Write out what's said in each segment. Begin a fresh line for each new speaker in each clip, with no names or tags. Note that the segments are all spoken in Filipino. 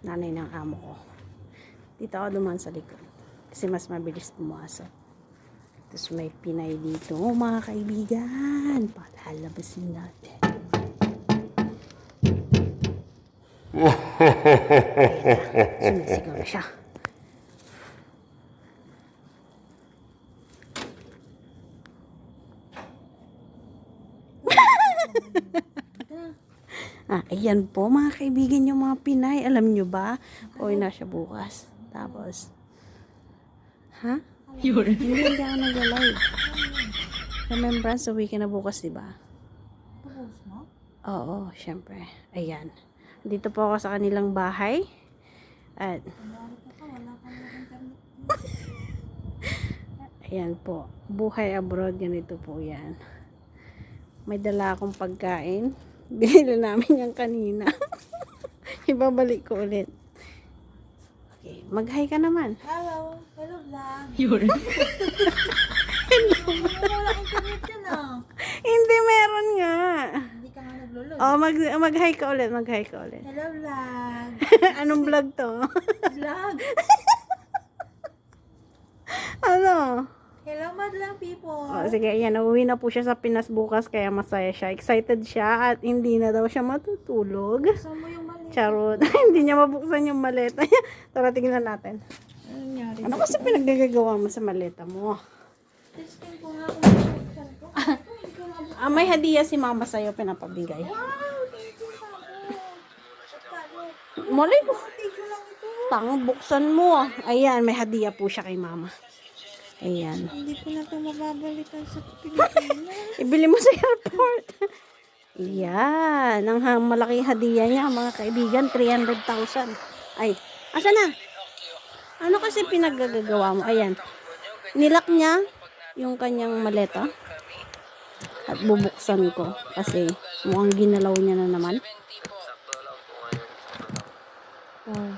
nanay ng amo ko. Dito ako dumaan sa likod. Kasi mas mabilis pumasok. Tapos may Pinay dito, mga kaibigan. Palalabasin natin. Sumisigaw na siya. Ayan po mga kaibigan yung mga Pinay. Alam nyo ba? Uwi na siya bukas. Tapos, Hindi ako nag-live. Remembrance, uwi ka na bukas, diba?
Tapos mo?
Oo, syempre. Ayan. Dito po ako sa kanilang bahay. At,
Wala kang internet.
ayan po. Buhay abroad, ganito po yan. May dala akong pagkain. Binili namin yung kanina. Ibabalik ko ulit. Okay, mag-hi ka naman.
Hello. Hello vlog.
Yun.
Wala kang internet yan ah.
Hindi, meron nga.
Hindi ka nga naglo-load.
Oh, mag-hi ka ulit. Mag-hi ka ulit.
Hello vlog.
Anong vlog to?
Vlog.
Ano?
Hello madlang people.
Oh, sige, ayan. Uuwi na po siya sa Pinas bukas kaya masaya siya. Excited siya at hindi na daw siya matutulog.
Saan mo yung mali?
Charot. Hindi niya mabuksan yung maleta. Tara, tingnan natin.
Ano nangyari?
Ano kasi pinaggagawa mo sa maleta mo?
Testing ko nga kung mabuksan ko. Hindi ko mabuksan.
May hadiah si mama sa'yo pinapabigay.
Wow! Thank you Sabo.
Malay ko.
Thank you lang ito.
Tang, buksan mo. Ayan, may hadiah po siya kay mama. Ayan.
Hindi ko na ito mababalikan sa Pilipinas.
Ibili mo sa airport. Yan. Ang malaking hadiah niya, mga kaibigan, 300,000. Ay, asa na? Ano kasi pinaggagawa mo? Ayan. Nilak niya yung kanyang maleta. At bubuksan ko. Kasi mukhang ginalaw niya na naman. Oh.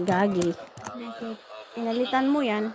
Gagi.
Bakit?
Pinalitan mo yan.